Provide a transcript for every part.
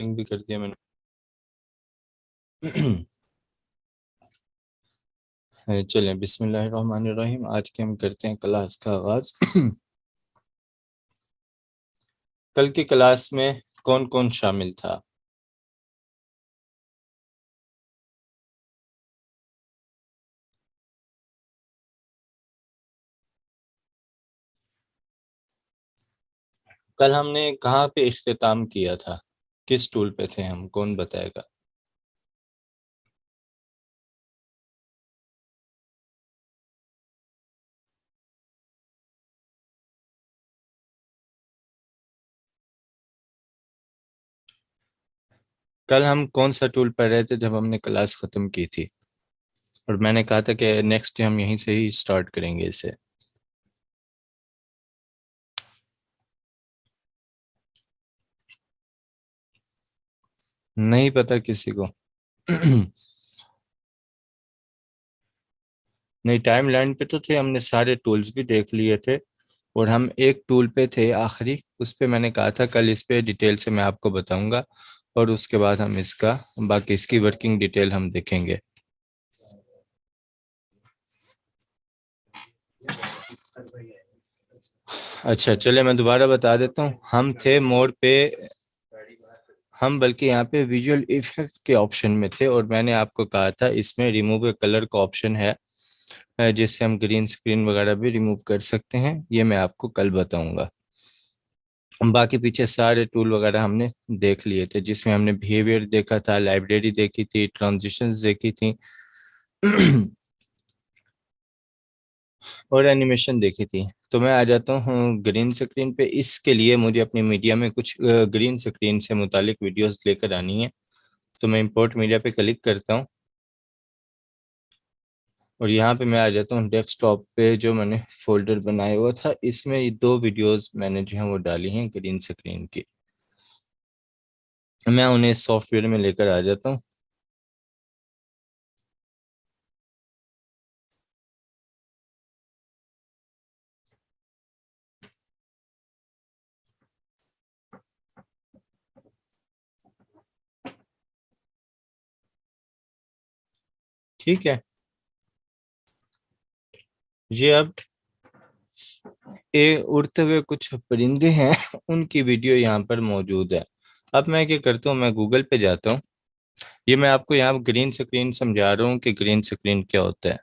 Starting भी कर दिया मैंने। चलें, बिस्मिल्लाहिर्रहमानिर्रहीम। आज के हम करते हैं क्लास का आगाज। कल की क्लास में कौन कौन शामिल था? कल हमने कहाँ पे इख्तिताम किया था? किस टूल पे थे हम? कौन बताएगा? कल हम कौन सा टूल पढ़ रहे थे जब हमने क्लास खत्म की थी? और मैंने कहा था कि नेक्स्ट डे हम यहीं से ही स्टार्ट करेंगे इसे। नहीं पता किसी को? नहीं, टाइम लाइन पे तो थे, हमने सारे टूल्स भी देख लिए थे। और हम एक टूल पे थे आखिरी, उस पे मैंने कहा था कल इस पे डिटेल से मैं आपको बताऊंगा। और उसके बाद हम इसका बाकी इसकी वर्किंग डिटेल हम देखेंगे। अच्छा, चले मैं दोबारा बता देता हूँ। हम थे मोड पे, हम बल्कि यहाँ पे विजुअल इफेक्ट के ऑप्शन में थे। और मैंने आपको कहा था इसमें रिमूव कलर का ऑप्शन है, जिससे हम ग्रीन स्क्रीन वगैरह भी रिमूव कर सकते हैं। ये मैं आपको कल बताऊंगा। बाकी पीछे सारे टूल वगैरह हमने देख लिए थे, जिसमें हमने बिहेवियर देखा था, लाइब्रेरी देखी थी, ट्रांजिशंस देखी थी। और एनिमेशन देखी थी। तो मैं आ जाता हूँ ग्रीन स्क्रीन पे। इसके लिए मुझे अपनी मीडिया में कुछ ग्रीन स्क्रीन से मुतालिक वीडियोस लेकर आनी है। तो मैं इंपोर्ट मीडिया पे क्लिक करता हूँ। और यहाँ पे मैं आ जाता हूँ डेस्कटॉप पे, जो मैंने फोल्डर बनाया हुआ था। इसमें ये दो वीडियोस मैंने जो है वो डाली हैं ग्रीन स्क्रीन की। मैं उन्हें सॉफ्टवेयर में लेकर आ जाता हूँ। ठीक है, ये अब ये उड़ते हुए कुछ परिंदे हैं। उनकी वीडियो यहाँ पर मौजूद है। अब मैं क्या करता हूँ, मैं गूगल पे जाता हूँ। ये मैं आपको यहाँ ग्रीन स्क्रीन समझा रहा हूँ कि ग्रीन स्क्रीन क्या होता है।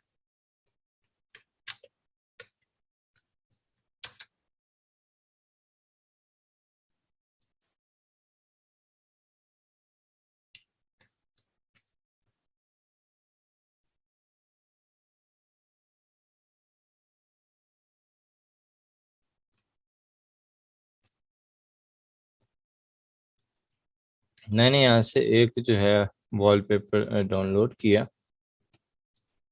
मैंने यहाँ से एक जो है वॉलपेपर डाउनलोड किया।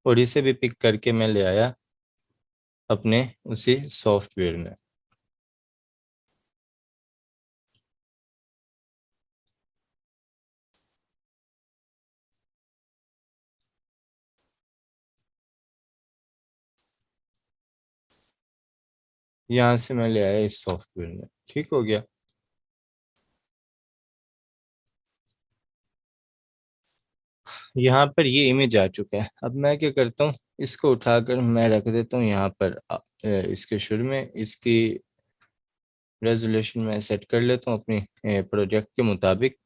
और इसे भी पिक करके मैं ले आया अपने उसी सॉफ्टवेयर में। यहाँ से मैं ले आया इस सॉफ्टवेयर में। ठीक हो गया। यहाँ पर ये इमेज आ चुका है। अब मैं क्या करता हूँ, इसको उठाकर मैं रख देता हूँ यहाँ पर इसके शुरू में। इसकी रेजोल्यूशन मैं सेट कर लेता हूँ अपनी प्रोजेक्ट के मुताबिक।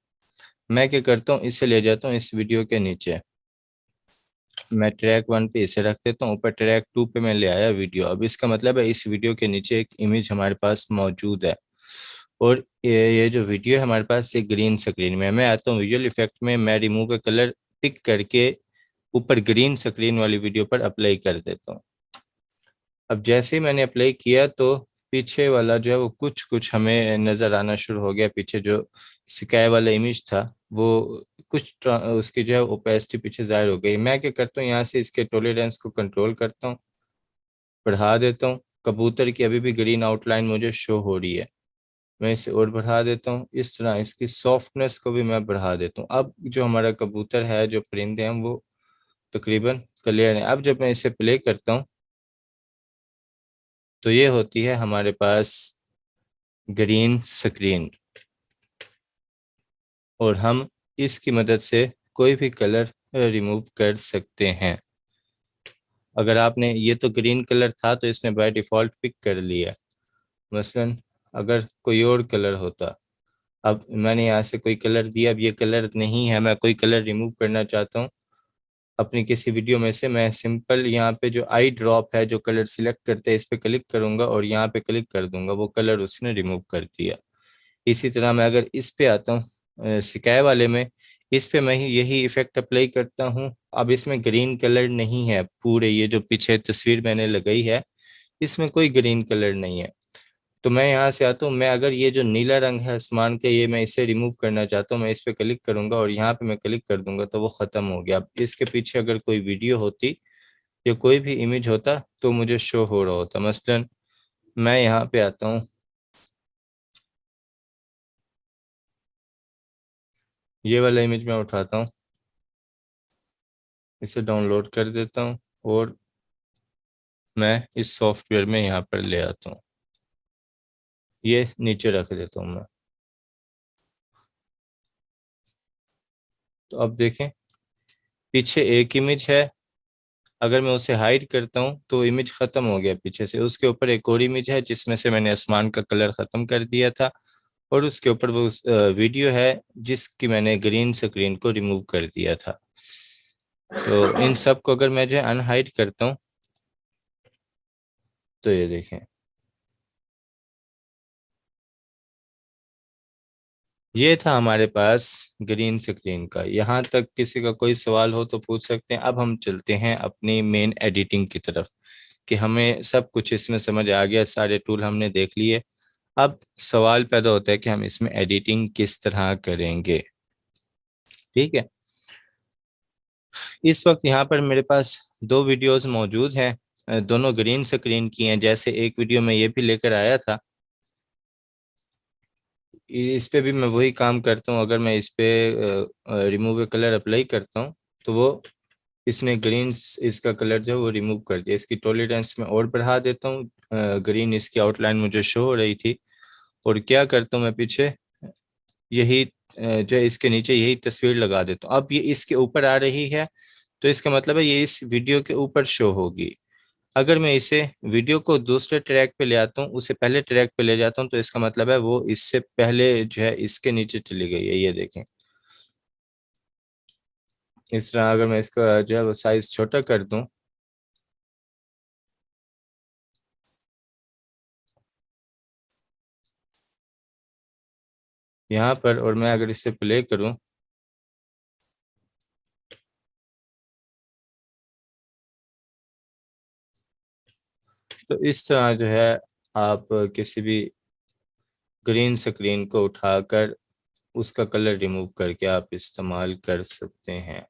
मैं क्या करता हूँ, इसे ले जाता हूँ इस वीडियो के नीचे। मैं ट्रैक 1 पे इसे रख देता हूँ, ऊपर ट्रैक 2 पे मैं ले आया वीडियो। अब इसका मतलब है इस वीडियो के नीचे एक इमेज हमारे पास मौजूद है। और ये जो वीडियो है हमारे पास, ये ग्रीन स्क्रीन में है। मैं आता हूँ विजुअल इफेक्ट में, मैं रिमूव कलर पिक करके ऊपर ग्रीन स्क्रीन वाली वीडियो पर अप्लाई कर देता हूँ। अब जैसे ही मैंने अप्लाई किया तो पीछे वाला जो है वो कुछ कुछ हमें नज़र आना शुरू हो गया। पीछे जो स्काई वाला इमेज था वो कुछ उसकी जो है ओपेसिटी पीछे जाहिर हो गई। मैं क्या करता हूँ, यहाँ से इसके टॉलरेंस को कंट्रोल करता हूँ, बढ़ा देता हूँ। कबूतर की अभी भी ग्रीन आउटलाइन मुझे शो हो रही है। मैं इसे और बढ़ा देता हूँ। इस तरह इसकी सॉफ्टनेस को भी मैं बढ़ा देता हूँ। अब जो हमारा कबूतर है, जो परिंदे हैं, वो तकरीबन क्लियर है। अब जब मैं इसे प्ले करता हूँ तो ये होती है हमारे पास ग्रीन स्क्रीन। और हम इसकी मदद से कोई भी कलर रिमूव कर सकते हैं। अगर आपने ये तो ग्रीन कलर था तो इसने बाय डिफॉल्ट पिक कर लिया। मसलन अगर कोई और कलर होता, अब मैंने यहाँ से कोई कलर दिया, अब ये कलर नहीं है, मैं कोई कलर रिमूव करना चाहता हूँ अपनी किसी वीडियो में से, मैं सिंपल यहाँ पे जो आई ड्रॉप है जो कलर सिलेक्ट करते हैं इस पे क्लिक करूंगा और यहाँ पे क्लिक कर दूंगा, वो कलर उसने रिमूव कर दिया। इसी तरह मैं अगर इस पे आता हूँ सिकाई वाले में, इस पे मैं यही इफेक्ट अप्लाई करता हूँ। अब इसमें ग्रीन कलर नहीं है, पूरे ये जो पीछे तस्वीर मैंने लगाई है इसमें कोई ग्रीन कलर नहीं है। तो मैं यहाँ से आता हूँ, मैं अगर ये जो नीला रंग है आसमान के, ये मैं इसे रिमूव करना चाहता हूँ, मैं इस पे क्लिक करूंगा और यहाँ पे मैं क्लिक कर दूंगा तो वो खत्म हो गया। अब इसके पीछे अगर कोई वीडियो होती या कोई भी इमेज होता तो मुझे शो हो रहा होता। मसलन मैं यहाँ पे आता हूँ, ये वाला इमेज मैं उठाता हूँ, इसे डाउनलोड कर देता हूँ और मैं इस सॉफ्टवेयर में यहाँ पर ले आता हूँ, ये नीचे रख देता हूँ मैं। तो अब देखें पीछे एक इमेज है, अगर मैं उसे हाइड करता हूँ तो इमेज खत्म हो गया पीछे से। उसके ऊपर एक और इमेज है जिसमें से मैंने आसमान का कलर खत्म कर दिया था और उसके ऊपर वो वीडियो है जिसकी मैंने ग्रीन स्क्रीन को रिमूव कर दिया था। तो इन सब को अगर मैं जो है अनहाइड करता हूँ तो ये देखें, ये था हमारे पास ग्रीन स्क्रीन का। यहाँ तक किसी का कोई सवाल हो तो पूछ सकते हैं। अब हम चलते हैं अपनी मेन एडिटिंग की तरफ कि हमें सब कुछ इसमें समझ आ गया, सारे टूल हमने देख लिए। अब सवाल पैदा होता है कि हम इसमें एडिटिंग किस तरह करेंगे। ठीक है, इस वक्त यहाँ पर मेरे पास दो वीडियोस मौजूद हैं, दोनों ग्रीन स्क्रीन की हैं। जैसे एक वीडियो में ये भी लेकर आया था, इस पे भी मैं वही काम करता हूँ। अगर मैं इस पे रिमूव कलर अप्लाई करता हूँ तो वो इसने ग्रीन इसका कलर जो है वो रिमूव कर दिया। इसकी टॉलरेंस में और बढ़ा देता हूँ, ग्रीन इसकी आउटलाइन मुझे शो हो रही थी। और क्या करता हूँ मैं पीछे यही जो है इसके नीचे यही तस्वीर लगा देता हूँ। अब ये इसके ऊपर आ रही है तो इसका मतलब है ये इस वीडियो के ऊपर शो होगी। अगर मैं इसे वीडियो को दूसरे ट्रैक पे ले आता हूँ, उसे पहले ट्रैक पे ले जाता हूँ, तो इसका मतलब है वो इससे पहले जो है इसके नीचे चली गई है। ये देखें, इस तरह अगर मैं इसका जो है वो साइज छोटा कर दूं, यहाँ पर, और मैं अगर इसे प्ले करूं तो इस तरह जो है आप किसी भी ग्रीन स्क्रीन को उठाकर उसका कलर रिमूव करके आप इस्तेमाल कर सकते हैं।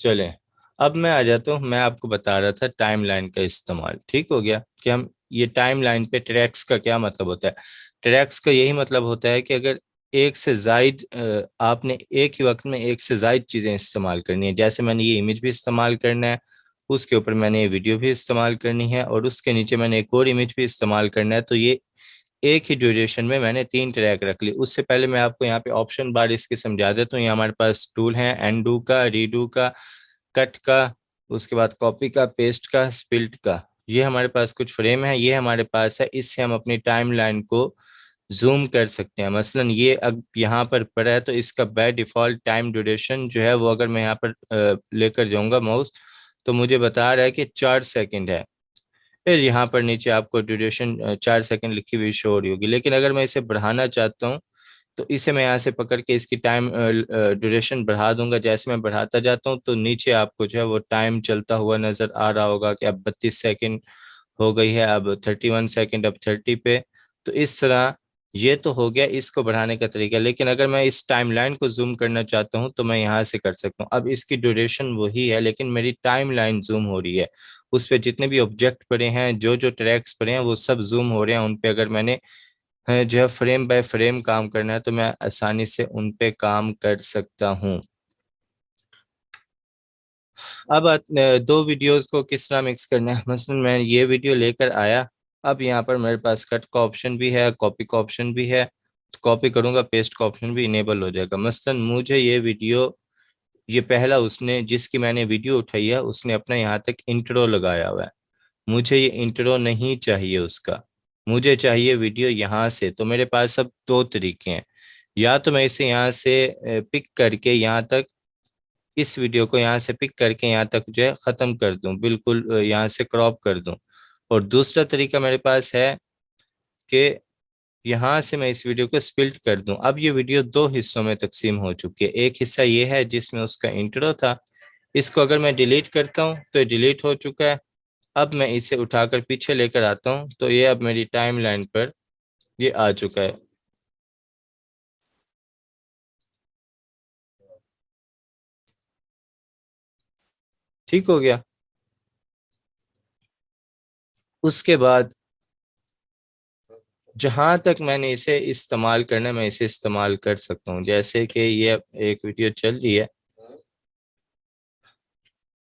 चलें, अब मैं आ जाता हूँ, मैं आपको बता रहा था टाइमलाइन का इस्तेमाल। ठीक हो गया कि हम ये टाइमलाइन पे ट्रैक्स का क्या मतलब होता है। ट्रैक्स का यही मतलब होता है कि अगर एक से जायद आपने एक ही वक्त में एक से जायद चीज़ें इस्तेमाल करनी है। जैसे मैंने ये इमेज भी इस्तेमाल करना है, उसके ऊपर मैंने ये वीडियो भी इस्तेमाल करनी है और उसके नीचे मैंने एक और इमेज भी इस्तेमाल करना है। तो ये एक ही ड्यूरेशन में मैंने तीन ट्रैक रख ली। उससे पहले मैं आपको यहाँ पे ऑप्शन बार इसके समझा देता हूँ। ये हमारे पास टूल है एंडू का, रीडू का, कट का, उसके बाद कॉपी का, पेस्ट का, स्पिल्ट का। ये हमारे पास कुछ फ्रेम है, ये हमारे पास है। इससे हम अपनी टाइमलाइन को जूम कर सकते हैं। मसलन ये अब यहाँ पर पड़ा है तो इसका बाय डिफॉल्ट टाइम ड्यूरेशन जो है वो अगर मैं यहाँ पर लेकर जाऊंगा माउस तो मुझे बता रहा है कि 4 सेकंड है। फिर यहाँ पर नीचे आपको ड्यूरेशन 4 सेकंड लिखी हुई शो हो रही होगी। लेकिन अगर मैं इसे बढ़ाना चाहता हूँ तो इसे मैं यहाँ से पकड़ के इसकी टाइम ड्यूरेशन बढ़ा दूंगा। जैसे मैं बढ़ाता जाता हूँ तो नीचे आपको जो है वो टाइम चलता हुआ नजर आ रहा होगा कि अब 32 सेकंड हो गई है, अब 31 सेकंड, अब 30 पे। तो इस तरह ये तो हो गया इसको बढ़ाने का तरीका। लेकिन अगर मैं इस टाइमलाइन को जूम करना चाहता हूँ तो मैं यहाँ से कर सकता हूँ। अब इसकी ड्यूरेशन वही है लेकिन मेरी टाइमलाइन जूम हो रही है। उस पे जितने भी ऑब्जेक्ट पड़े हैं, जो जो ट्रैक्स पड़े हैं वो सब जूम हो रहे हैं। उन पे अगर मैंने जो है फ्रेम बाय फ्रेम काम करना है तो मैं आसानी से उन पे काम कर सकता हूँ। अब दो वीडियोस को किस तरह मिक्स करना है। मसलन मैं ये वीडियो लेकर आया, अब यहाँ पर मेरे पास कट का ऑप्शन भी है, कॉपी का ऑप्शन भी है, तो कॉपी करूंगा, पेस्ट का ऑप्शन भी इनेबल हो जाएगा। मसलन मुझे ये वीडियो, ये पहला उसने जिसकी मैंने वीडियो उठाई है उसने अपना यहाँ तक इंट्रो लगाया हुआ है, मुझे ये इंट्रो नहीं चाहिए उसका, मुझे चाहिए वीडियो यहाँ से। तो मेरे पास अब दो तरीके हैं, या तो मैं इसे यहाँ से पिक करके यहाँ तक, इस वीडियो को यहाँ से पिक करके यहाँ तक जो है खत्म कर दूं, बिल्कुल यहाँ से क्रॉप कर दूं। और दूसरा तरीका मेरे पास है कि यहाँ से मैं इस वीडियो को स्प्लिट कर दूं। अब ये वीडियो दो हिस्सों में तकसीम हो चुकी है। एक हिस्सा ये है जिसमें उसका इंट्रो था, इसको अगर मैं डिलीट करता हूँ तो ये डिलीट हो चुका है। अब मैं इसे उठाकर पीछे लेकर आता हूँ तो ये अब मेरी टाइमलाइन पर ये आ चुका है। ठीक हो गया। उसके बाद जहां तक मैंने इसे इस्तेमाल करना है मैं इसे इस्तेमाल कर सकता हूँ। जैसे कि ये एक वीडियो चल रही है,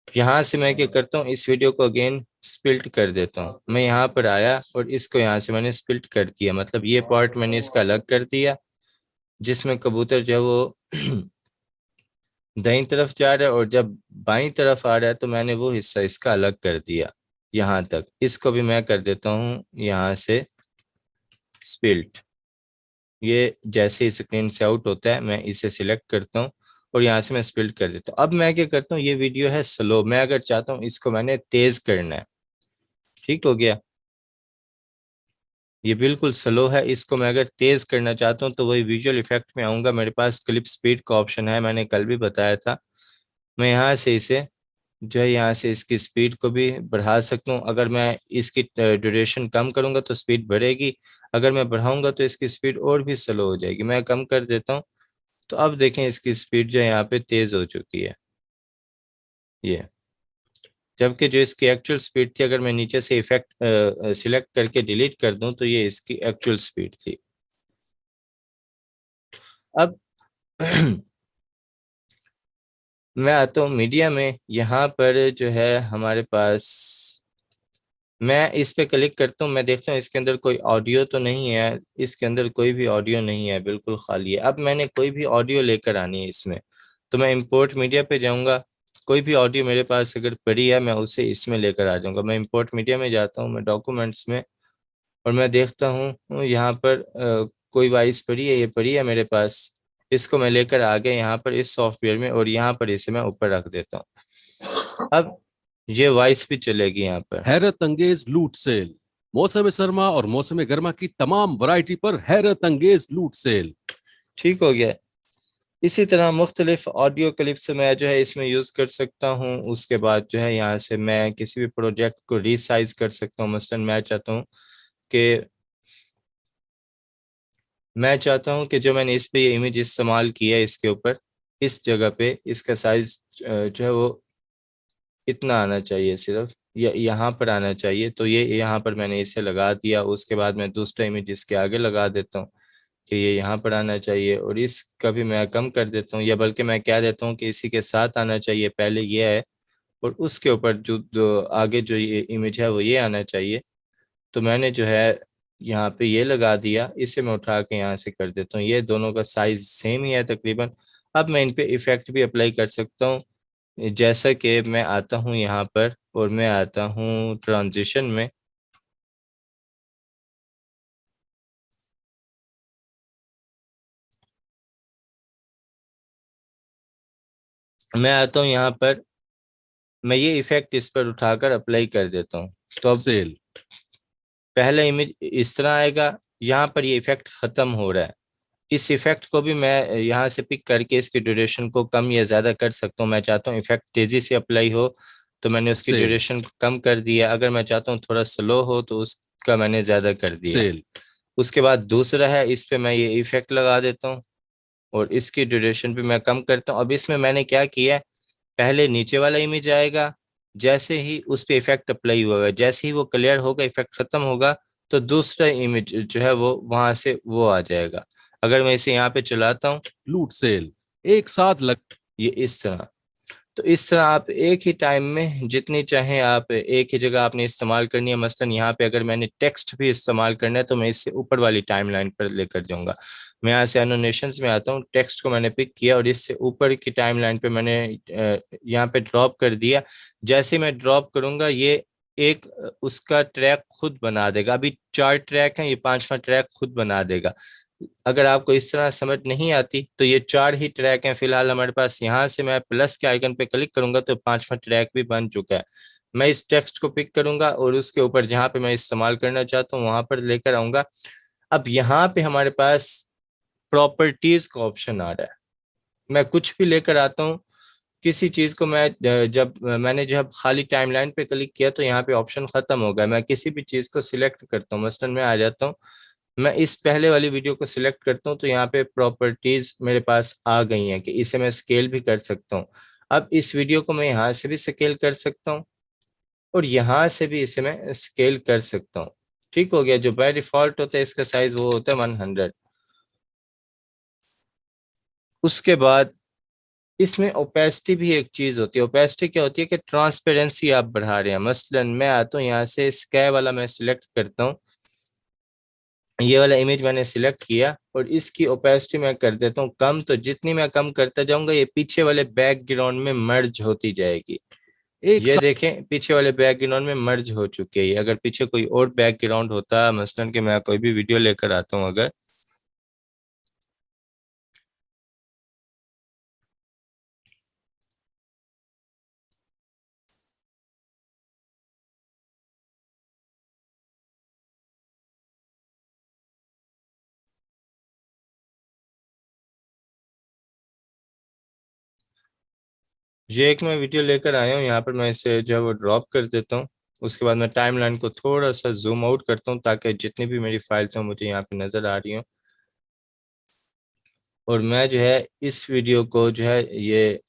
यहाँ से मैं क्या करता हूँ, इस वीडियो को अगेन स्प्लिट कर देता हूँ। मैं यहाँ पर आया और इसको यहाँ से मैंने स्प्लिट कर दिया, मतलब ये पार्ट मैंने इसका अलग कर दिया जिसमें कबूतर जो है वो दाईं तरफ जा रहा है, और जब बाईं तरफ आ रहा है तो मैंने वो हिस्सा इसका अलग कर दिया यहाँ तक। इसको भी मैं कर देता हूँ यहाँ से स्प्लिट। ये जैसे ही स्क्रीन से आउट होता है मैं इसे सिलेक्ट करता हूँ और यहाँ से मैं स्प्लिट कर देता हूँ। अब मैं क्या करता हूँ, ये वीडियो है स्लो, मैं अगर चाहता हूँ इसको मैंने तेज करना है। ठीक हो गया, ये बिल्कुल स्लो है, इसको मैं अगर तेज करना चाहता हूँ तो वही विजुअल इफेक्ट में आऊंगा, मेरे पास क्लिप स्पीड का ऑप्शन है, मैंने कल भी बताया था। मैं यहाँ से इसे जो है यहाँ से इसकी स्पीड को भी बढ़ा सकता हूँ। अगर मैं इसकी ड्यूरेशन कम करूंगा तो स्पीड बढ़ेगी, अगर मैं बढ़ाऊंगा तो इसकी स्पीड और भी स्लो हो जाएगी। मैं कम कर देता हूँ तो अब देखें इसकी स्पीड जो है यहाँ पे तेज हो चुकी है ये, जबकि जो इसकी एक्चुअल स्पीड थी, अगर मैं नीचे से इफेक्ट सिलेक्ट करके डिलीट कर दूं तो ये इसकी एक्चुअल स्पीड थी। अब मैं आता हूँ मीडिया में, यहाँ पर जो है हमारे पास, मैं इस पे क्लिक करता हूँ, मैं देखता हूँ इसके अंदर कोई ऑडियो तो नहीं है, इसके अंदर कोई भी ऑडियो नहीं है, बिल्कुल खाली है। अब मैंने कोई भी ऑडियो लेकर आनी है इसमें, तो मैं इंपोर्ट मीडिया पे जाऊंगा, कोई भी ऑडियो मेरे पास अगर पड़ी है मैं उसे इसमें लेकर आ जाऊंगा। मैं इंपोर्ट मीडिया में जाता हूँ, मैं डॉक्यूमेंट्स में, और मैं देखता हूँ यहाँ पर कोई वॉइस पड़ी है, ये पड़ी है मेरे पास, इसको मैं लेकर आ गया यहाँ पर इस सॉफ्टवेयर में, और यहाँ पर इसे मैं ऊपर रख देता हूँ। अब ये वॉइस भी चलेगी यहाँ पर। हैरत अंगेज लूट सेल, मौसम सरमा और मौसम गर्मा की तमाम वैरायटी पर हैरत अंगेज लूट सेल। ठीक हो गया। इसी तरह मुख्तलिफ ऑडियो क्लिप से मैं जो है इसमें यूज़ कर सकता हूँ। उसके बाद जो है यहाँ से मैं किसी भी प्रोजेक्ट को रीसाइज कर सकता हूँ। मसलन कि मैं चाहता हूँ कि जो मैंने इस पे ये इमेज इस्तेमाल किया है इसके ऊपर, इस जगह पे इसका साइज जो है वो इतना आना चाहिए, सिर्फ यहाँ पर आना चाहिए। तो ये यहाँ पर मैंने इसे लगा दिया। उसके बाद मैं दूसरा इमेज इसके आगे लगा देता हूँ कि ये यहाँ पर आना चाहिए, और इसका भी मैं कम कर देता हूँ, या बल्कि मैं क्या देता हूँ कि इसी के साथ आना चाहिए, पहले ये है और उसके ऊपर जो आगे जो ये इमेज है वो ये आना चाहिए। तो मैंने जो है यहाँ पे ये लगा दिया, इसे मैं उठा के यहाँ से कर देता हूँ, ये दोनों का साइज सेम ही है तकरीबन। अब मैं इन पे इफेक्ट भी अप्लाई कर सकता हूँ। जैसा कि मैं आता हूँ यहाँ पर और मैं आता हूँ ट्रांजिशन में, मैं आता हूँ यहाँ पर, मैं ये इफेक्ट इस पर उठाकर अप्लाई कर देता हूँ। तो अब सेल पहला इमेज इस तरह आएगा, यहाँ पर ये इफेक्ट खत्म हो रहा है। इस इफेक्ट को भी मैं यहाँ से पिक करके इसकी ड्यूरेशन को कम या ज्यादा कर सकता हूँ। मैं चाहता हूँ इफेक्ट तेजी से अप्लाई हो तो मैंने उसकी सेल ड्यूरेशन को कम कर दिया, अगर मैं चाहता हूँ थोड़ा स्लो हो तो उसका मैंने ज्यादा कर दिया। सेल उसके बाद दूसरा है, इस पे मैं ये इफेक्ट लगा देता हूँ और इसकी ड्यूरेशन भी मैं कम करता हूँ। अब इसमें मैंने क्या किया है, पहले नीचे वाला इमेज आएगा, जैसे ही उस पे इफेक्ट अप्लाई हुआ है, जैसे ही वो क्लियर होगा, इफेक्ट खत्म होगा, तो दूसरा इमेज जो है वो वहां से वो आ जाएगा। अगर मैं इसे यहाँ पे चलाता हूँ लूट सेल एक साथ लग ये इस तरह, तो इस तरह आप एक ही टाइम में जितनी चाहें आप एक ही जगह आपने इस्तेमाल करनी है। मसलन यहाँ पे अगर मैंने टेक्स्ट भी इस्तेमाल करना है तो मैं इससे ऊपर वाली टाइमलाइन पर लेकर जाऊंगा। मैं यहाँ से एनोटेशंस में आता हूँ, टेक्स्ट को मैंने पिक किया और इससे ऊपर की टाइमलाइन पे मैंने यहाँ पे ड्रॉप कर दिया। जैसे मैं ड्रॉप करूंगा ये एक उसका ट्रैक खुद बना देगा। अभी 4 ट्रैक हैं, ये 5वां ट्रैक खुद बना देगा। अगर आपको इस तरह समझ नहीं आती तो ये 4 ही ट्रैक हैं फिलहाल हमारे पास। यहाँ से मैं प्लस के आइकन पे क्लिक करूंगा तो 5वां ट्रैक भी बन चुका है। मैं इस टेक्स्ट को पिक करूंगा और उसके ऊपर जहां पे मैं इस्तेमाल करना चाहता हूँ वहां पर लेकर आऊंगा। अब यहाँ पे हमारे पास प्रॉपर्टीज का ऑप्शन आ रहा है। मैं कुछ भी लेकर आता हूँ, किसी चीज को मैं जब खाली टाइमलाइन पे क्लिक किया तो यहाँ पे ऑप्शन खत्म हो गया। मैं किसी भी चीज को सिलेक्ट करता हूँ, मसलन मैं आ जाता हूँ, मैं इस पहले वाली वीडियो को सिलेक्ट करता हूँ तो यहाँ पे प्रॉपर्टीज मेरे पास आ गई हैं कि इसे मैं स्केल भी कर सकता हूँ। अब इस वीडियो को मैं यहाँ से भी स्केल कर सकता हूँ और यहाँ से भी इसे मैं स्केल कर सकता हूँ। ठीक हो गया। जो बाय डिफॉल्ट होता है इसका साइज वो होता है 100। उसके बाद इसमें ओपेसिटी भी एक चीज होती है। ओपेसिटी क्या होती है कि ट्रांसपेरेंसी आप बढ़ा रहे हैं। मसलन मैं आता हूँ यहाँ से स्काई वाला मैं सिलेक्ट करता हूँ, ये वाला इमेज मैंने सिलेक्ट किया और इसकी ओपेसिटी मैं कर देता हूँ कम। तो जितनी मैं कम करता जाऊंगा ये पीछे वाले बैकग्राउंड में मर्ज होती जाएगी। एक ये देखें पीछे वाले बैकग्राउंड में मर्ज हो चुकी है। ये अगर पीछे कोई और बैकग्राउंड होता, मसलन कि मैं कोई भी वीडियो लेकर आता हूँ अगर, ये एक मैं वीडियो लेकर आया हूँ, यहाँ पर मैं इसे जो है वो ड्रॉप कर देता हूँ। उसके बाद मैं टाइमलाइन को थोड़ा सा जूम आउट करता हूँ ताकि जितनी भी मेरी फाइल्स हैं मुझे यहाँ पे नजर आ रही हो। और मैं जो है इस वीडियो को जो है ये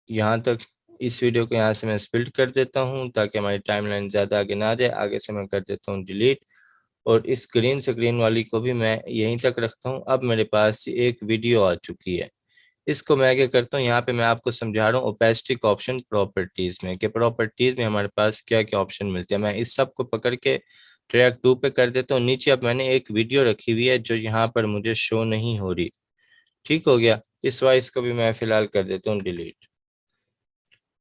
यहाँ तक, इस वीडियो को यहाँ से मैं स्प्लिट कर देता हूँ ताकि हमारी टाइमलाइन ज़्यादा आगे ना जाए। आगे से मैं कर देता हूँ डिलीट और इस ग्रीन स्क्रीन वाली को भी मैं यहीं तक रखता हूँ। अब मेरे पास एक वीडियो आ चुकी है। इसको मैं क्या करता हूँ, यहाँ पे मैं आपको समझा रहा हूँ ओपेसिटी का ऑप्शन प्रॉपर्टीज में, कि प्रॉपर्टीज में हमारे पास क्या क्या ऑप्शन मिलते हैं। मैं इस सब को पकड़ के ट्रैक 2 पे कर देता हूँ। नीचे अब मैंने एक वीडियो रखी हुई है जो यहाँ पर मुझे शो नहीं हो रही। ठीक हो गया। इस वॉइस को भी मैं फिलहाल कर देता हूँ डिलीट।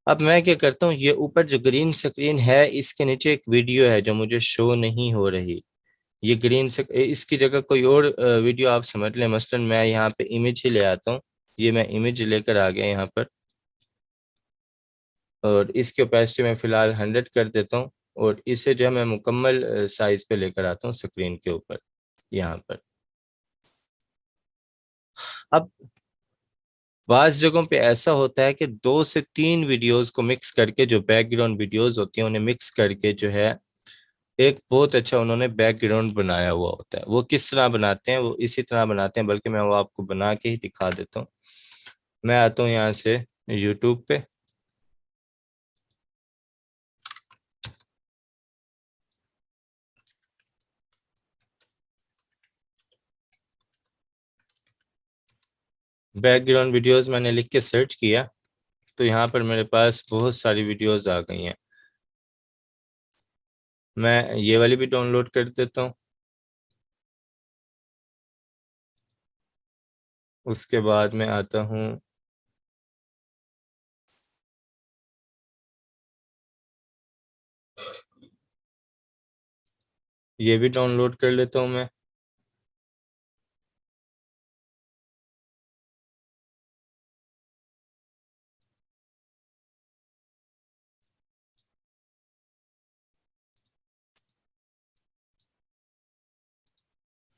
अब मैं क्या करता हूँ, ये ऊपर जो ग्रीन स्क्रीन है इसके नीचे एक वीडियो है जो मुझे शो नहीं हो रही। ये इसकी जगह कोई और वीडियो आप समझ लें। मसलन मैं यहाँ पे इमेज ही ले आता हूँ, ये मैं इमेज लेकर आ गया यहाँ पर और इसकी ओपेसिटी मैं फिलहाल 100 कर देता हूँ और इसे जो है मैं मुकम्मल साइज पे लेकर आता हूँ स्क्रीन के ऊपर यहाँ पर। अब बाज जगहों पे ऐसा होता है कि 2 से 3 वीडियोस को मिक्स करके, जो बैकग्राउंड वीडियोस होती हैं उन्हें मिक्स करके जो है एक बहुत अच्छा उन्होंने बैकग्राउंड बनाया हुआ होता है। वो किस तरह बनाते हैं, वो इसी तरह बनाते हैं, बल्कि मैं वो आपको बना के ही दिखा देता हूँ। मैं आता हूँ यहाँ से यूट्यूब पे, बैकग्राउंड वीडियोस मैंने लिख के सर्च किया तो यहाँ पर मेरे पास बहुत सारी वीडियोस आ गई हैं। मैं ये वाली भी डाउनलोड कर देता हूँ। उसके बाद मैं आता हूँ, ये भी डाउनलोड कर लेता हूँ मैं।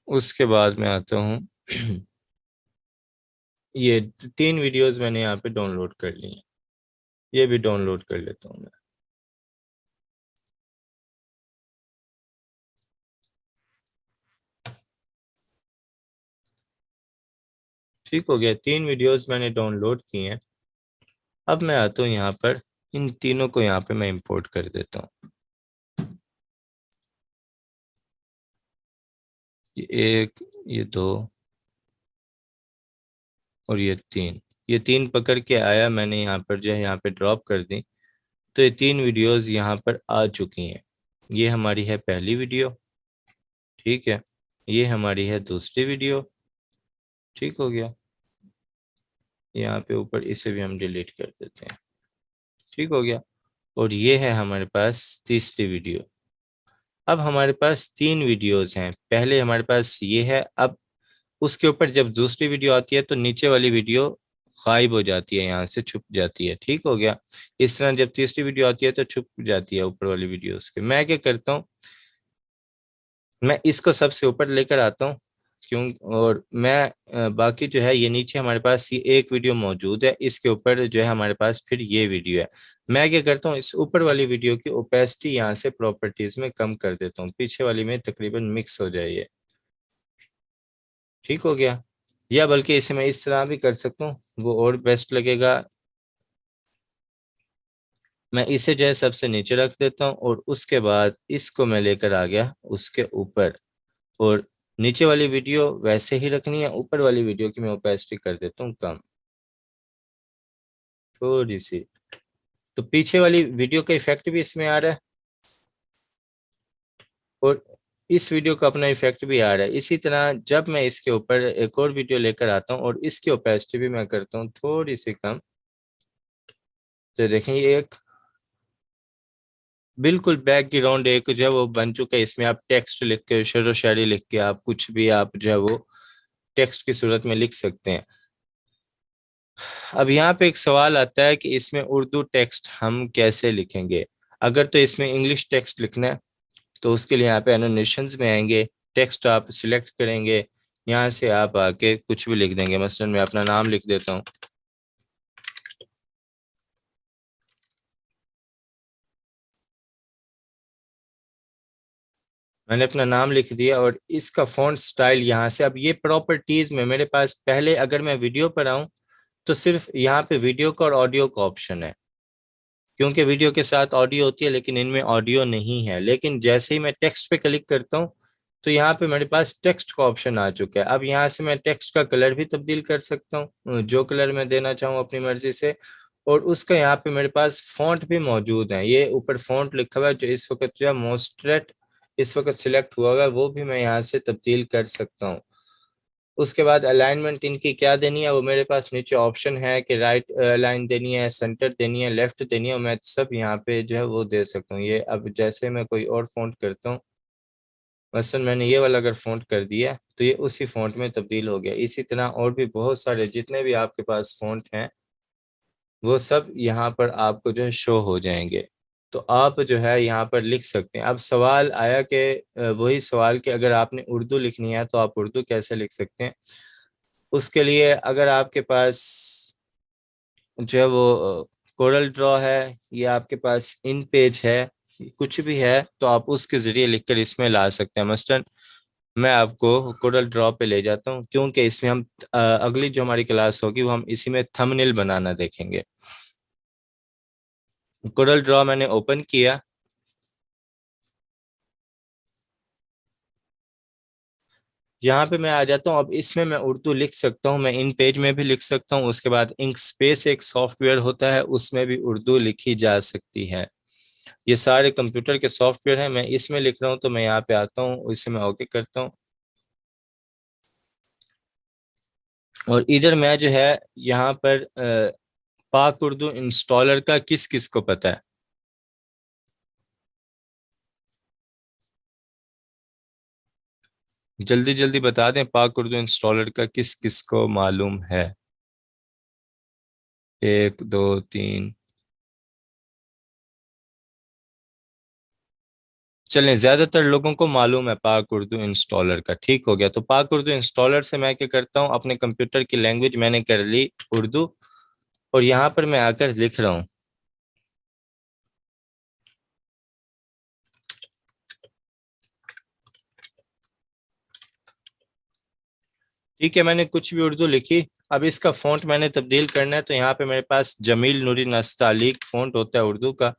उसके बाद मैं आता हूँ ये 3 वीडियोस मैंने यहाँ पे डाउनलोड कर ली हैं, ये भी डाउनलोड कर लेता हूँ मैं। ठीक हो गया, 3 वीडियोस मैंने डाउनलोड की हैं। अब मैं आता हूँ यहाँ पर, इन तीनों को यहाँ पे मैं इंपोर्ट कर देता हूँ। ये 1, ये 2 और ये 3, ये 3 पकड़ के आया, मैंने यहाँ पर जो है यहाँ पे ड्रॉप कर दी, तो ये 3 वीडियोस यहाँ पर आ चुकी हैं। ये हमारी है पहली वीडियो, ठीक है, ये हमारी है दूसरी वीडियो, ठीक हो गया। यहाँ पे ऊपर इसे भी हम डिलीट कर देते हैं, ठीक हो गया। और ये है हमारे पास तीसरी वीडियो। अब हमारे पास 3 वीडियोस हैं, पहले हमारे पास ये है, अब उसके ऊपर जब दूसरी वीडियो आती है तो नीचे वाली वीडियो गायब हो जाती है, यहाँ से छुप जाती है, ठीक हो गया। इस तरह जब तीसरी वीडियो आती है तो छुप जाती है ऊपर वाली वीडियो के। मैं क्या करता हूँ, मैं इसको सबसे ऊपर लेकर आता हूँ, क्यों, और मैं बाकी जो है ये नीचे हमारे पास ये एक वीडियो मौजूद है, इसके ऊपर जो है हमारे पास फिर ये वीडियो है। मैं क्या करता हूँ, इस ऊपर वाली वीडियो की ओपेसिटी यहाँ से प्रॉपर्टीज में कम कर देता हूँ, पीछे वाली में तकरीबन मिक्स हो जाए ये, ठीक हो गया। या बल्कि इसे मैं इस तरह भी कर सकता हूँ, वो और बेस्ट लगेगा। मैं इसे जो है सबसे नीचे रख देता हूँ और उसके बाद इसको मैं लेकर आ गया उसके ऊपर, और नीचे वाली वीडियो वैसे ही रखनी है, ऊपर वाली वीडियो की मैं ओपेसिटी कर देता हूँ कम, थोड़ी सी। तो पीछे वाली वीडियो का इफेक्ट भी इसमें आ रहा है और इस वीडियो का अपना इफेक्ट भी आ रहा है। इसी तरह जब मैं इसके ऊपर एक और वीडियो लेकर आता हूँ और इसकी ओपेसिटी भी मैं करता हूँ थोड़ी सी कम, तो देखें ये एक बिल्कुल बैकग्राउंड एक जो है वो बन चुका है। इसमें आप टेक्स्ट लिख के, शेर व शायरी लिख के, आप कुछ भी आप जो है वो टेक्स्ट की सूरत में लिख सकते हैं। अब यहाँ पे एक सवाल आता है कि इसमें उर्दू टेक्स्ट हम कैसे लिखेंगे। अगर तो इसमें इंग्लिश टेक्स्ट लिखना है तो उसके लिए यहाँ पे एनोटेशंस में आएंगे, टेक्स्ट आप सिलेक्ट करेंगे, यहाँ से आप आके कुछ भी लिख देंगे। मसलन मैं अपना नाम लिख देता हूँ, मैंने अपना नाम लिख दिया और इसका फॉन्ट स्टाइल यहाँ से। अब ये प्रॉपर्टीज में मेरे पास पहले, अगर मैं वीडियो पर आऊँ तो सिर्फ यहाँ पे वीडियो का और ऑडियो का ऑप्शन है, क्योंकि वीडियो के साथ ऑडियो होती है लेकिन इनमें ऑडियो नहीं है। लेकिन जैसे ही मैं टेक्स्ट पे क्लिक करता हूँ तो यहाँ पे मेरे पास टेक्स्ट का ऑप्शन आ चुका है। अब यहाँ से मैं टेक्स्ट का कलर भी तब्दील कर सकता हूँ, जो कलर मैं देना चाहूँ अपनी मर्जी से। और उसका यहाँ पे मेरे पास फॉन्ट भी मौजूद है, ये ऊपर फॉन्ट लिखा हुआ है जो इस वक्त जो है मोस्ट्रेट इस वक्त सिलेक्ट हुआ हुआ है, वो भी मैं यहाँ से तब्दील कर सकता हूँ। उसके बाद अलाइनमेंट इनकी क्या देनी है वो मेरे पास नीचे ऑप्शन है कि राइट लाइन देनी है, सेंटर देनी है, लेफ्ट देनी है, और मैं सब यहाँ पे जो है वो दे सकता हूँ। ये अब जैसे मैं कोई और फॉन्ट करता हूँ, मसलन मैंने ये वाला अगर फॉन्ट कर दिया तो ये उसी फॉन्ट में तब्दील हो गया। इसी तरह और भी बहुत सारे जितने भी आपके पास फॉन्ट हैं वो सब यहाँ पर आपको जो है शो हो जाएंगे, तो आप जो है यहाँ पर लिख सकते हैं। अब सवाल आया कि वही सवाल कि अगर आपने उर्दू लिखनी है तो आप उर्दू कैसे लिख सकते हैं। उसके लिए अगर आपके पास जो है वो कोरल ड्रॉ है या आपके पास इन पेज है, कुछ भी है, तो आप उसके जरिए लिखकर इसमें ला सकते हैं। मसलन मैं आपको कोरल ड्रॉ पे ले जाता हूँ, क्योंकि इसमें हम अगली जो हमारी क्लास होगी वो हम इसी में थंबनेल बनाना देखेंगे। कोरल ड्रॉ मैंने ओपन किया, यहाँ पे मैं आ जाता हूँ। अब इसमें मैं उर्दू लिख सकता हूँ, मैं इन पेज में भी लिख सकता हूँ। उसके बाद इंक स्पेस एक सॉफ्टवेयर होता है, उसमें भी उर्दू लिखी जा सकती है। ये सारे कंप्यूटर के सॉफ्टवेयर हैं, मैं इसमें लिख रहा हूँ तो मैं यहाँ पे आता हूँ, इसे मैं ओके करता हूँ। और इधर मैं जो है यहाँ पर पाक उर्दू इंस्टॉलर का किस किस को पता है, जल्दी जल्दी बता दें, पाक उर्दू इंस्टॉलर का किस किस को मालूम है। एक दो तीन, चलें, ज्यादातर लोगों को मालूम है पाक उर्दू इंस्टॉलर का, ठीक हो गया। तो पाक उर्दू इंस्टॉलर से मैं क्या करता हूँ, अपने कंप्यूटर की लैंग्वेज मैंने कर ली उर्दू, और यहाँ पर मैं आकर लिख रहा हूँ, ठीक है, मैंने कुछ भी उर्दू लिखी। अब इसका फॉन्ट मैंने तब्दील करना है, तो यहाँ पे मेरे पास जमील नूरी नस्तालीक फॉन्ट होता है उर्दू का,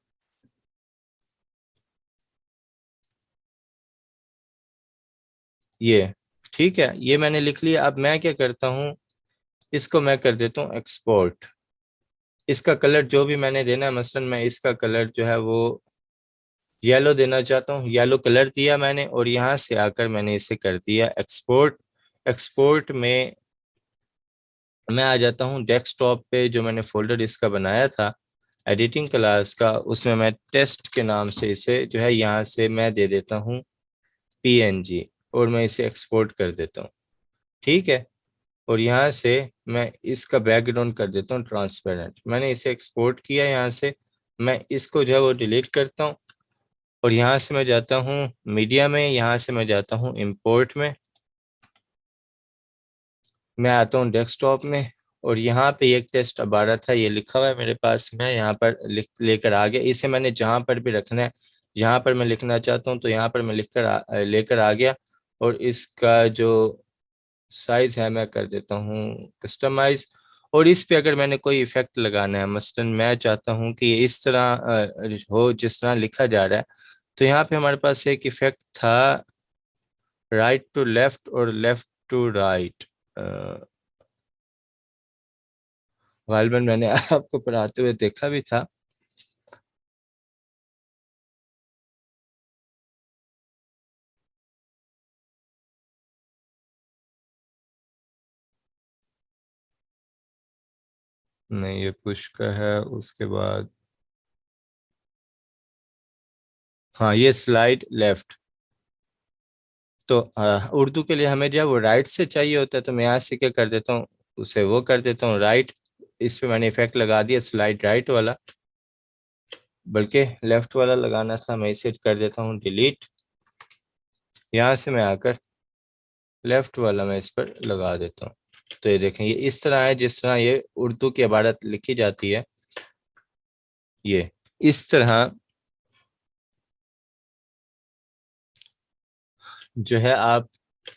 ये, ठीक है, ये मैंने लिख लिया। अब मैं क्या करता हूँ, इसको मैं कर देता हूँ एक्सपोर्ट। इसका कलर जो भी मैंने देना है, मसलन मैं इसका कलर जो है वो येलो देना चाहता हूँ, येलो कलर दिया मैंने और यहाँ से आकर मैंने इसे कर दिया एक्सपोर्ट। एक्सपोर्ट में मैं आ जाता हूँ डेस्कटॉप पे, जो मैंने फोल्डर इसका बनाया था एडिटिंग क्लास का, उसमें मैं टेस्ट के नाम से इसे जो है यहाँ से मैं दे देता हूँ PNG और मैं इसे एक्सपोर्ट कर देता हूँ। ठीक है, और यहाँ से मैं इसका बैकग्राउंड कर देता हूँ ट्रांसपेरेंट। मैंने इसे एक्सपोर्ट किया, यहाँ से मैं इसको जो है वो डिलीट करता हूँ और यहाँ से मैं जाता हूँ मीडिया में, यहाँ से मैं जाता हूँ इंपोर्ट में, मैं आता हूँ डेस्कटॉप में और यहाँ पे एक टेस्ट अबारा था, ये लिखा हुआ है मेरे पास, मैं यहाँ पर लिख लेकर आ गया। इसे मैंने जहाँ पर भी रखना है, यहाँ पर मैं लिखना चाहता हूँ तो यहाँ पर मैं लेकर आ गया और इसका जो साइज है मैं कर देता हूँ कस्टमाइज। और इस पे अगर मैंने कोई इफेक्ट लगाना है, मसलन मैं चाहता हूँ कि ये इस तरह हो जिस तरह लिखा जा रहा है, तो यहाँ पे हमारे पास एक इफेक्ट था राइट टू लेफ्ट और लेफ्ट टू राइट। गालिबन मैंने आपको पढ़ाते हुए देखा भी था। नहीं, ये पुश का है, उसके बाद हाँ ये स्लाइड लेफ्ट। तो उर्दू के लिए हमें जो है वो राइट से चाहिए होता है, तो मैं यहाँ से क्या कर देता हूँ, उसे वो कर देता हूँ राइट। इस पे मैंने इफेक्ट लगा दिया स्लाइड राइट वाला, बल्कि लेफ्ट वाला लगाना था, मैं इसे कर देता हूँ डिलीट। यहाँ से मैं आकर लेफ्ट वाला मैं इस पर लगा देता हूँ। तो ये देखें, ये इस तरह है जिस तरह ये उर्दू की इबारत लिखी जाती है, ये इस तरह जो है आप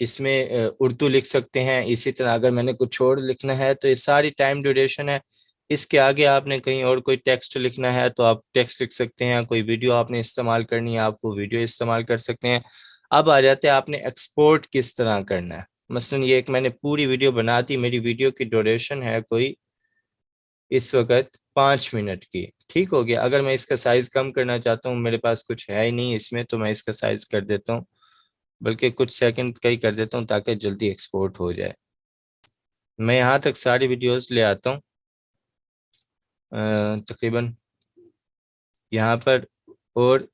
इसमें उर्दू लिख सकते हैं। इसी तरह अगर मैंने कुछ और लिखना है तो ये सारी टाइम ड्यूरेशन है। इसके आगे आपने कहीं और कोई टेक्स्ट लिखना है तो आप टेक्स्ट लिख सकते हैं, कोई वीडियो आपने इस्तेमाल करनी है आप वो वीडियो इस्तेमाल कर सकते हैं। अब आ जाते हैं आपने एक्सपोर्ट किस तरह करना है। मसलन ये एक मैंने पूरी वीडियो बना दी, मेरी वीडियो की ड्यूरेशन है कोई इस वक्त 5 मिनट की। ठीक हो गया, अगर मैं इसका साइज कम करना चाहता हूँ, मेरे पास कुछ है ही नहीं इसमें, तो मैं इसका साइज कर देता हूँ, बल्कि कुछ सेकंड का ही कर देता हूँ ताकि जल्दी एक्सपोर्ट हो जाए। मैं यहाँ तक सारी वीडियोस ले आता हूँ तकरीबन यहाँ पर, और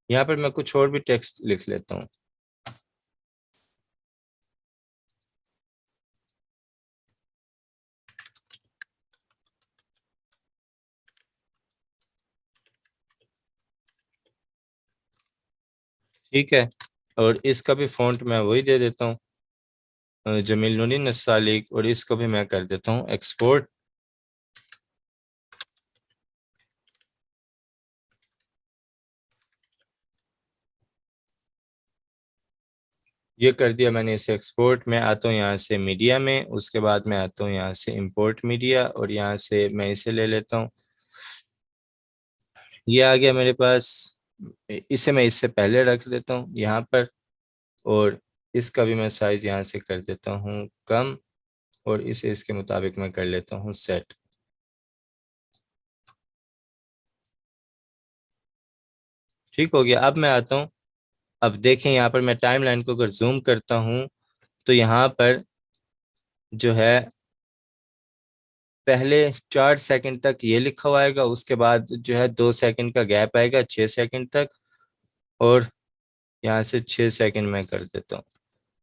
यहाँ पर मैं कुछ और भी टेक्स्ट लिख लेता हूँ। ठीक है, और इसका भी फॉन्ट मैं वही दे देता हूँ जमील नूरी नस्तालिक, और इसको भी मैं कर देता हूँ एक्सपोर्ट। ये कर दिया मैंने इसे एक्सपोर्ट। मैं आता हूँ यहाँ से मीडिया में, उसके बाद मैं आता हूँ यहाँ से इंपोर्ट मीडिया और यहाँ से मैं इसे ले लेता हूँ। ये आ गया मेरे पास, इसे मैं इससे पहले रख देता हूँ यहाँ पर, और इसका भी मैं साइज यहाँ से कर देता हूँ कम और इसे इसके मुताबिक मैं कर लेता हूँ सेट। ठीक हो गया। अब मैं आता हूँ, अब देखें यहाँ पर मैं टाइमलाइन को अगर जूम करता हूँ तो यहाँ पर जो है पहले 4 सेकंड तक ये लिखा हुआ आएगा, उसके बाद जो है 2 सेकंड का गैप आएगा 6 सेकंड तक, और यहाँ से 6 सेकंड मैं कर देता हूँ।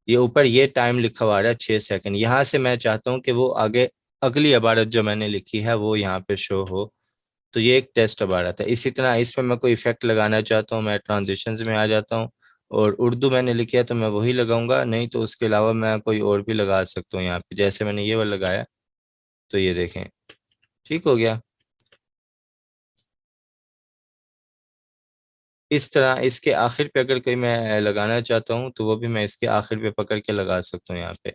ये ऊपर ये टाइम लिखा हुआ आ रहा है 6 सेकंड। यहाँ से मैं चाहता हूँ कि वो आगे अगली इबारत जो मैंने लिखी है वो यहाँ पे शो हो, तो ये एक टेस्ट इबारत है। इसी तरह इस पर मैं कोई इफेक्ट लगाना चाहता हूँ, मैं ट्रांजिशंस में आ जाता हूँ और उर्दू मैंने लिखी है तो मैं वही लगाऊंगा, नहीं तो उसके अलावा मैं कोई और भी लगा सकता हूँ यहाँ पे, जैसे मैंने ये वाला लगाया। तो ये देखें, ठीक हो गया। इस तरह इसके आखिर पे अगर कोई मैं लगाना चाहता हूँ तो वो भी मैं इसके आखिर पे पकड़ के लगा सकता हूँ यहाँ पे।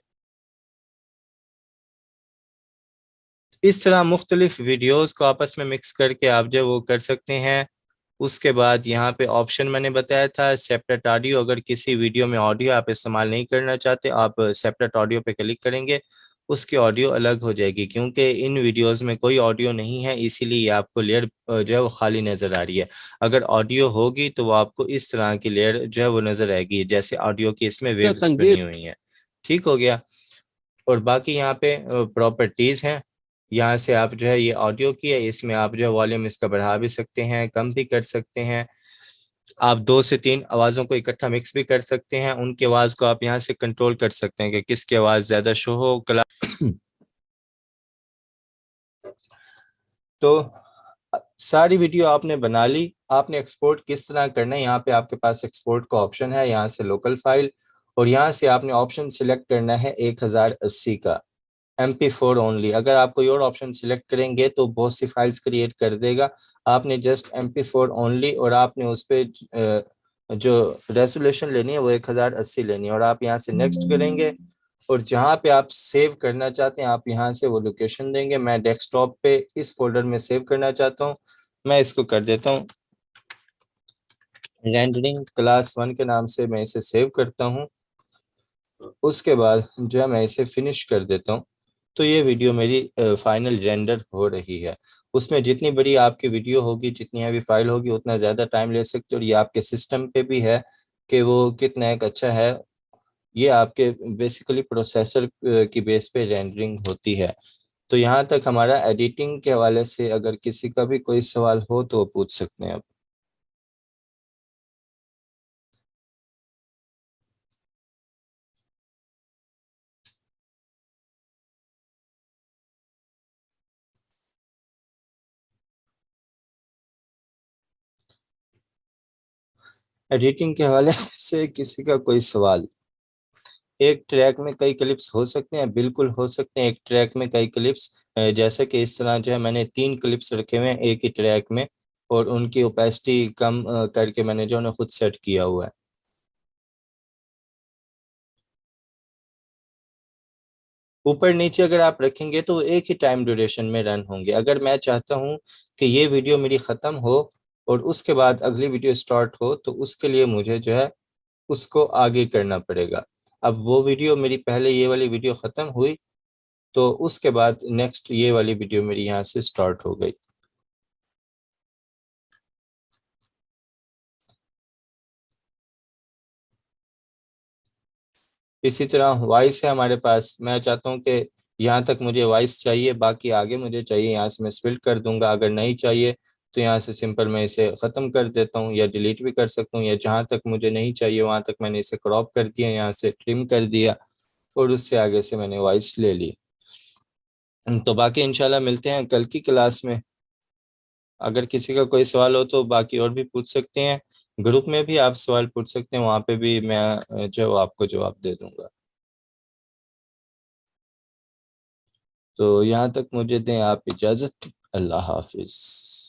इस तरह मुख्तलिफ वीडियोस को आपस में मिक्स करके आप जो वो कर सकते हैं। उसके बाद यहाँ पे ऑप्शन मैंने बताया था सेपरेट ऑडियो, अगर किसी वीडियो में ऑडियो आप इस्तेमाल नहीं करना चाहते, आप सेपरेट ऑडियो पे क्लिक करेंगे उसकी ऑडियो अलग हो जाएगी, क्योंकि इन वीडियोस में कोई ऑडियो नहीं है, इसीलिए आपको लेयर जो है वो खाली नजर आ रही है। अगर ऑडियो होगी तो वो आपको इस तरह की लेयर जो है वो नजर आएगी, जैसे ऑडियो की इसमें वेव्स हैरत बनी अंगेज हुई हैं। ठीक हो गया। और बाकी यहाँ पे प्रॉपर्टीज हैं। यहाँ से आप जो है ये ऑडियो की है, इसमें आप जो है वॉल्यूम इसका बढ़ा भी सकते हैं, कम भी कर सकते हैं। आप 2 से 3 आवाजों को इकट्ठा मिक्स भी कर सकते हैं, उनकी आवाज को आप यहाँ से कंट्रोल कर सकते हैं कि किसकी आवाज ज्यादा शो हो कला। तो सारी वीडियो आपने बना ली, आपने एक्सपोर्ट किस तरह करना है, यहाँ पे आपके पास एक्सपोर्ट का ऑप्शन है, यहाँ से लोकल फाइल, और यहाँ से आपने ऑप्शन सिलेक्ट करना है 1080 का MP4 ओनली। अगर आप कोई और ऑप्शन सिलेक्ट करेंगे तो बहुत सी फाइल्स क्रिएट कर देगा। आपने जस्ट MP4 ओनली, और आपने उस पे जो रेजोल्यूशन लेनी है वो 1080 लेनी है, और आप यहाँ से नेक्स्ट करेंगे, और जहाँ पे आप सेव करना चाहते हैं आप यहाँ से वो लोकेशन देंगे। मैं डेस्कटॉप पे इस फोल्डर में सेव करना चाहता हूँ, मैं इसको कर देता हूँ रेंडरिंग क्लास 1 के नाम से, मैं इसे सेव करता हूँ। उसके बाद जो है मैं इसे फिनिश कर देता हूँ। तो ये वीडियो मेरी फाइनल रेंडर हो रही है। उसमें जितनी बड़ी आपकी वीडियो होगी, जितनी हैवी फाइल होगी, उतना ज़्यादा टाइम ले सकते हो, और ये आपके सिस्टम पे भी है कि वो कितना एक अच्छा है। ये आपके बेसिकली प्रोसेसर की बेस पे रेंडरिंग होती है। तो यहाँ तक हमारा एडिटिंग के हवाले से अगर किसी का भी कोई सवाल हो तो वो पूछ सकते हैं आप। एडिटिंग के हवाले से किसी का कोई सवाल? एक ट्रैक में कई क्लिप्स हो सकते हैं, बिल्कुल हो सकते हैं एक ट्रैक में कई क्लिप्स। जैसे कि इस तरह जो है मैंने 3 क्लिप्स रखे हुए हैं एक ही ट्रैक में, और उनकी ओपेसिटी कम करके मैंने जो है ना खुद सेट किया हुआ है। ऊपर नीचे अगर आप रखेंगे तो एक ही टाइम ड्यूरेशन में रन होंगे। अगर मैं चाहता हूँ कि ये वीडियो मेरी ख़त्म हो और उसके बाद अगली वीडियो स्टार्ट हो, तो उसके लिए मुझे जो है उसको आगे करना पड़ेगा। अब वो वीडियो मेरी पहले ये वाली वीडियो ख़त्म हुई, तो उसके बाद नेक्स्ट ये वाली वीडियो मेरी यहाँ से स्टार्ट हो गई। इसी तरह वॉइस है हमारे पास। मैं चाहता हूँ कि यहाँ तक मुझे वॉइस चाहिए, बाकी आगे मुझे चाहिए, यहाँ से मैं स्प्लिट कर दूंगा। अगर नहीं चाहिए तो यहाँ से सिंपल मैं इसे ख़त्म कर देता हूँ, या डिलीट भी कर सकता हूँ, या जहाँ तक मुझे नहीं चाहिए वहाँ तक मैंने इसे क्रॉप कर दिया, यहाँ से ट्रिम कर दिया, और उससे आगे से मैंने वॉइस ले ली। तो बाकी इंशाल्लाह मिलते हैं कल की क्लास में। अगर किसी का कोई सवाल हो तो बाकी और भी पूछ सकते हैं, ग्रुप में भी आप सवाल पूछ सकते हैं, वहाँ पे भी मैं जो आपको जवाब दे दूंगा। तो यहाँ तक मुझे दें आप इजाज़त। अल्लाह हाफिज़।